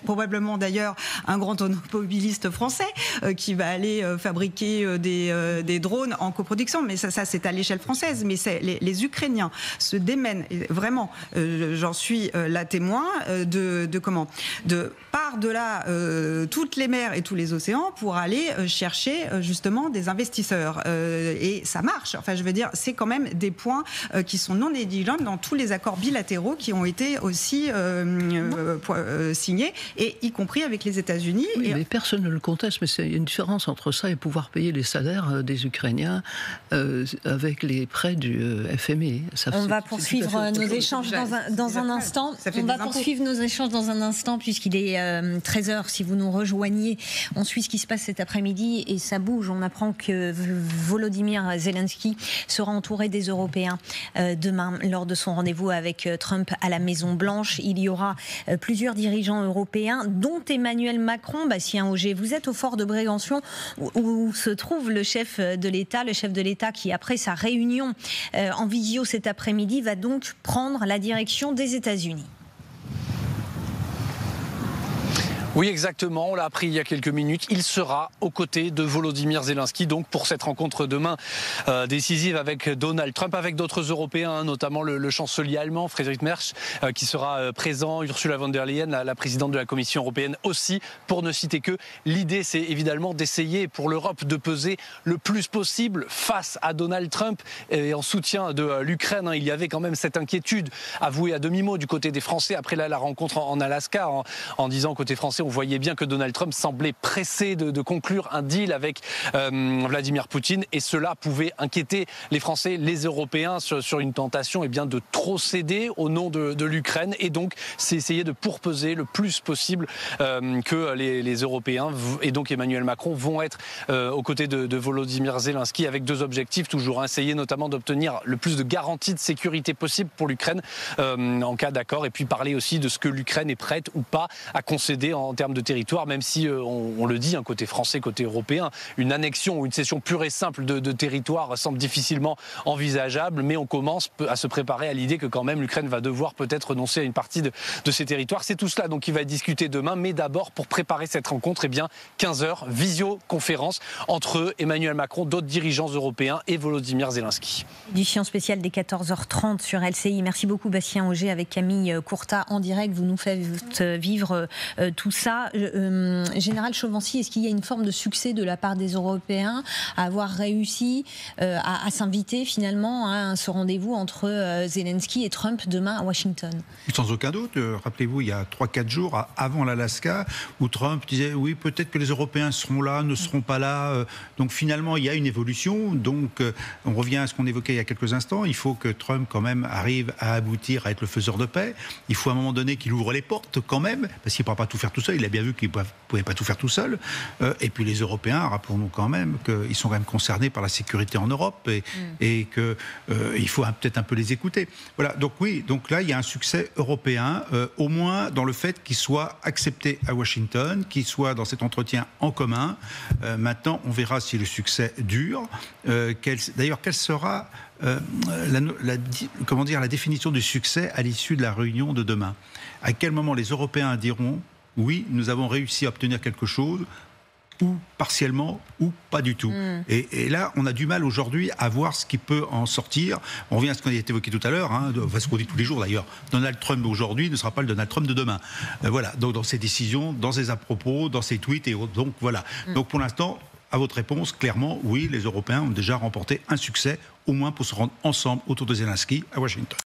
probablement d'ailleurs un grand automobiliste français qui va aller fabriquer des drones en coproduction. Mais ça c'est à l'échelle française. Mais les Ukrainiens se démènent vraiment. J'en suis la témoin de par-delà toutes les mers et tous les océans pour aller chercher justement des investisseurs. Et ça marche. Enfin, je veux dire, c'est quand même des points qui sont non négligeables dans tous les accords bilatéraux qui ont été aussi signés, et y compris avec les États-Unis. Oui, mais personne ne le conteste, mais il y a une différence entre ça et pouvoir payer les salaires des Ukrainiens avec les prêts du FMI. On va poursuivre nos échanges dans un instant. On va poursuivre nos échanges dans un instant, puisqu'il est 13h. Si vous nous rejoignez, on suit ce qui se passe cet après-midi et ça bouge. On apprend que Volodymyr Zelensky sera entouré des Européens demain lors de son rendez-vous avec Trump à la Maison-Blanche. Il y aura plusieurs dirigeants européens, dont Emmanuel Macron. Bastien Auger, vous êtes au fort de Brégançon où se trouve le chef de l'État qui, après sa réunion en visio cet après-midi, va donc prendre la direction des États-Unis. Oui, exactement. On l'a appris il y a quelques minutes. Il sera aux côtés de Volodymyr Zelensky, donc pour cette rencontre demain décisive avec Donald Trump, avec d'autres Européens, notamment le chancelier allemand Friedrich Merz, qui sera présent, Ursula von der Leyen, la présidente de la Commission européenne aussi, pour ne citer que. L'idée, c'est évidemment d'essayer pour l'Europe de peser le plus possible face à Donald Trump et en soutien de l'Ukraine. Il y avait quand même cette inquiétude avouée à demi-mot du côté des Français après la rencontre en Alaska, en disant côté français, On voyait bien que Donald Trump semblait pressé de conclure un deal avec Vladimir Poutine, et cela pouvait inquiéter les Français, les Européens sur une tentation de trop céder au nom de l'Ukraine, et donc c'est essayer de pourpeser le plus possible que les Européens et donc Emmanuel Macron vont être aux côtés de Volodymyr Zelensky, avec deux objectifs toujours, essayer notamment d'obtenir le plus de garanties de sécurité possible pour l'Ukraine en cas d'accord, et puis parler aussi de ce que l'Ukraine est prête ou pas à concéder en termes de territoire, même si on le dit, côté français, côté européen, une annexion ou une cession pure et simple de territoire semble difficilement envisageable, mais on commence à se préparer à l'idée que quand même l'Ukraine va devoir peut-être renoncer à une partie de ces territoires. C'est tout cela donc qui va être discuté demain, mais d'abord pour préparer cette rencontre, 15h, visioconférence entre Emmanuel Macron, d'autres dirigeants européens et Volodymyr Zelensky. Édition spéciale dès 14h30 sur LCI. Merci beaucoup Bastien Auger avec Camille Courtat en direct. Vous nous faites vivre tout ça. Général Chauvency, est-ce qu'il y a une forme de succès de la part des Européens à avoir réussi à s'inviter finalement à ce rendez-vous entre Zelensky et Trump demain à Washington? Sans aucun doute. Rappelez-vous, il y a 3-4 jours, avant l'Alaska, où Trump disait oui, peut-être que les Européens seront là, ne seront pas là. Donc finalement, il y a une évolution. Donc on revient à ce qu'on évoquait il y a quelques instants. Il faut que Trump quand même arrive à aboutir à être le faiseur de paix. Il faut à un moment donné qu'il ouvre les portes quand même, parce qu'il ne pourra pas tout faire tout seul. Il a bien vu qu'il ne pouvait pas tout faire tout seul. Et puis les Européens, rappelons-nous quand même qu'ils sont quand même concernés par la sécurité en Europe et qu'il faut peut-être un peu les écouter. Voilà, donc oui, donc là il y a un succès européen, au moins dans le fait qu'il soit accepté à Washington, qu'il soit dans cet entretien en commun. Maintenant, on verra si le succès dure. D'ailleurs, quelle sera la définition du succès à l'issue de la réunion de demain? À quel moment les Européens diront oui, nous avons réussi à obtenir quelque chose, ou partiellement, ou pas du tout. Et là, on a du mal aujourd'hui à voir ce qui peut en sortir. On revient à ce qu'on a évoqué tout à l'heure, ce qu'on dit tous les jours d'ailleurs. Donald Trump aujourd'hui ne sera pas le Donald Trump de demain. Voilà, donc dans ses décisions, dans ses à-propos, dans ses tweets et autres. Donc voilà. Donc pour l'instant, à votre réponse, clairement, oui, les Européens ont déjà remporté un succès, au moins pour se rendre ensemble autour de Zelensky à Washington.